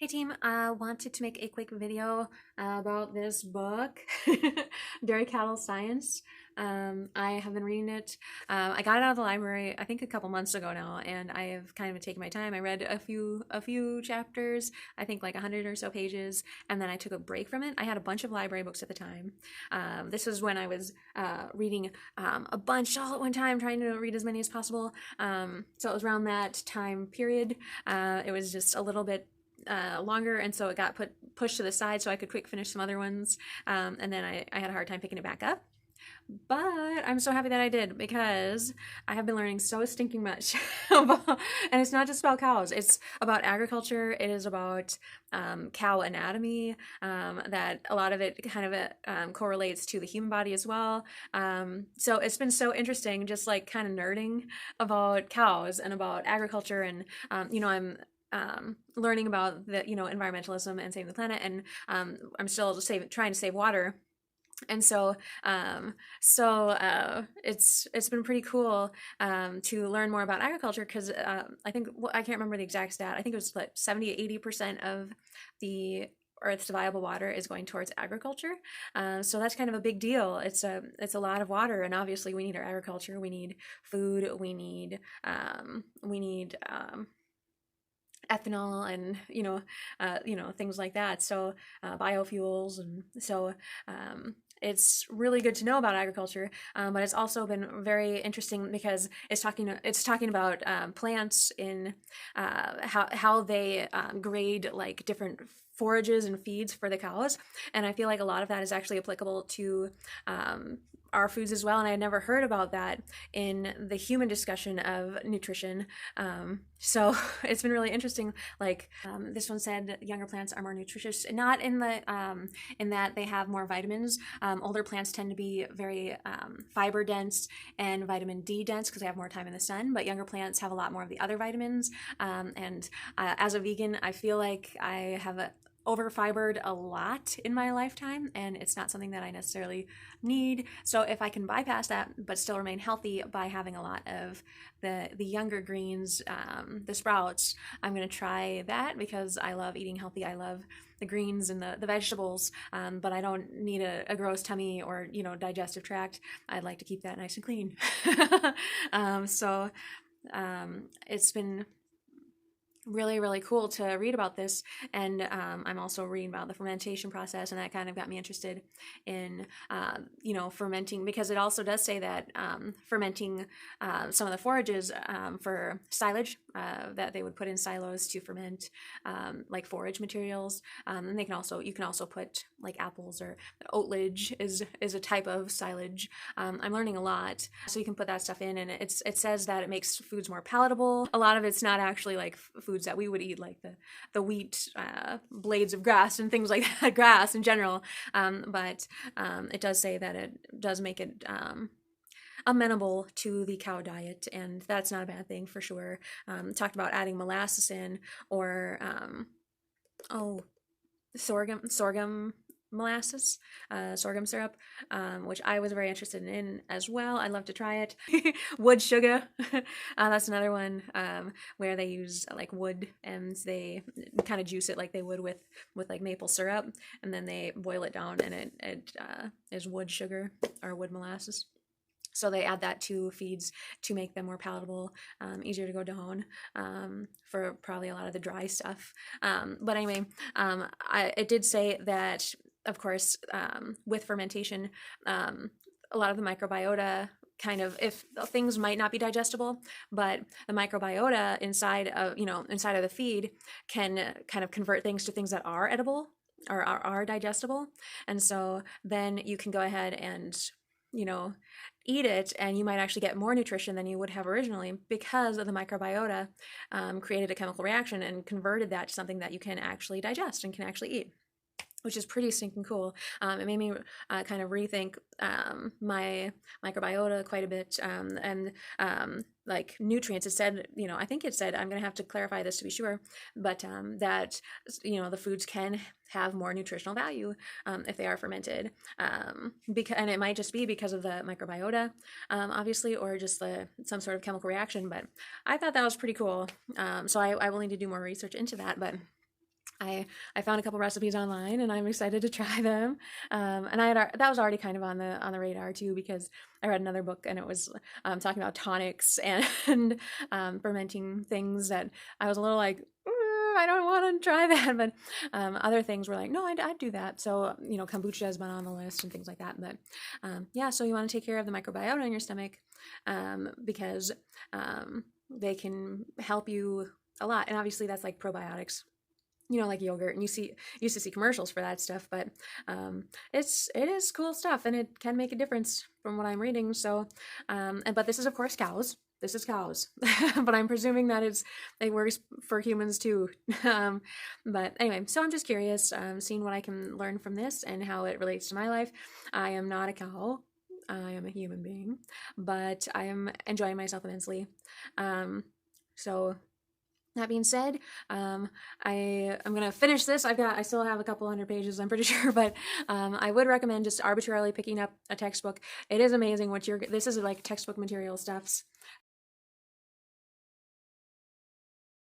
Hey team, I wanted to make a quick video about this book, Dairy Cattle Science. I have been reading it. I got it out of the library, I think a couple months ago now, and I have kind of been taking my time. I read a few chapters, I think like 100 or so pages, and then I took a break from it. I had a bunch of library books at the time. This was when I was reading a bunch all at one time, trying to read as many as possible. So it was around that time period. It was just a little bit longer, and so it got pushed to the side so I could quick finish some other ones, and then I had a hard time picking it back up. But I'm so happy that I did, because I have been learning so stinking much about, and it's not just about cows, it's about agriculture, it is about cow anatomy, that a lot of it kind of correlates to the human body as well. So it's been so interesting, just like kind of nerding about cows and about agriculture, and I'm learning about the environmentalism and saving the planet, and I'm still trying to save water. And it's been pretty cool to learn more about agriculture, because I think, well, I can't remember the exact stat. I think it was like 70 to 80% of the Earth's viable water is going towards agriculture. So that's kind of a big deal. It's a lot of water, and obviously we need our agriculture. We need food. We need ethanol, and things like that. So biofuels, and so it's really good to know about agriculture, but it's also been very interesting because it's talking about plants in how they grade like different forages and feeds for the cows, and I feel like a lot of that is actually applicable to our foods as well. And I had never heard about that in the human discussion of nutrition. So it's been really interesting. Like this one said, younger plants are more nutritious, not in the in that they have more vitamins. Older plants tend to be very fiber dense and vitamin D dense because they have more time in the sun. But younger plants have a lot more of the other vitamins. And as a vegan, I feel like I have over fibered a lot in my lifetime, and it's not something that I necessarily need. So if I can bypass that but still remain healthy by having a lot of the younger greens, the sprouts, I'm going to try that, because I love eating healthy. I love the greens and the vegetables, but I don't need a gross tummy or digestive tract. I'd like to keep that nice and clean. So it's been really, really cool to read about this. And I'm also reading about the fermentation process, and that kind of got me interested in fermenting, because it also does say that fermenting some of the forages for silage that they would put in silos to ferment like forage materials, and you can also put like apples, or oatlage is a type of silage. I'm learning a lot, so you can put that stuff in, and it says that it makes foods more palatable. A lot of it's not actually like foods that we would eat, like the wheat, blades of grass and things like that, grass in general, but it does say that it does make it amenable to the cow diet, and that's not a bad thing for sure. Talked about adding molasses in, or oh, sorghum molasses, sorghum syrup, which I was very interested in as well. I'd love to try it. Wood sugar, that's another one, where they use like wood, and they kind of juice it like they would with like maple syrup, and then they boil it down, and it is wood sugar or wood molasses. So they add that to feeds to make them more palatable, easier to go down, for probably a lot of the dry stuff. But anyway, it did say that, of course, with fermentation, a lot of the microbiota if things might not be digestible, but the microbiota inside of the feed can kind of convert things to things that are edible, or are digestible. And so then you can go ahead and eat it, and you might actually get more nutrition than you would have originally, because of the microbiota created a chemical reaction and converted that to something that you can actually digest and can actually eat, which is pretty stinking cool. It made me kind of rethink my microbiota quite a bit, and like nutrients. It said, I think it said, I'm going to have to clarify this to be sure, but that the foods can have more nutritional value if they are fermented, and it might just be because of the microbiota, obviously, or just some sort of chemical reaction. But I thought that was pretty cool. So I will need to do more research into that, but I found a couple recipes online, and I'm excited to try them. And that was already kind of on the radar too, because I read another book and it was talking about tonics and fermenting things that I was a little like, I don't want to try that, but other things were like, no, I'd do that. So kombucha has been on the list and things like that. But yeah, so you want to take care of the microbiota in your stomach because they can help you a lot, and obviously that's like probiotics, like yogurt, and used to see commercials for that stuff, but it is cool stuff, and it can make a difference from what I'm reading. So, but this is of course cows. This is cows, but I'm presuming that it works for humans too. But anyway, so I'm just curious, seeing what I can learn from this and how it relates to my life. I am not a cow. I am a human being, but I am enjoying myself immensely. So that being said, I'm gonna finish this. I still have a couple hundred pages, I'm pretty sure, but I would recommend just arbitrarily picking up a textbook. It is amazing this is like textbook material stuffs.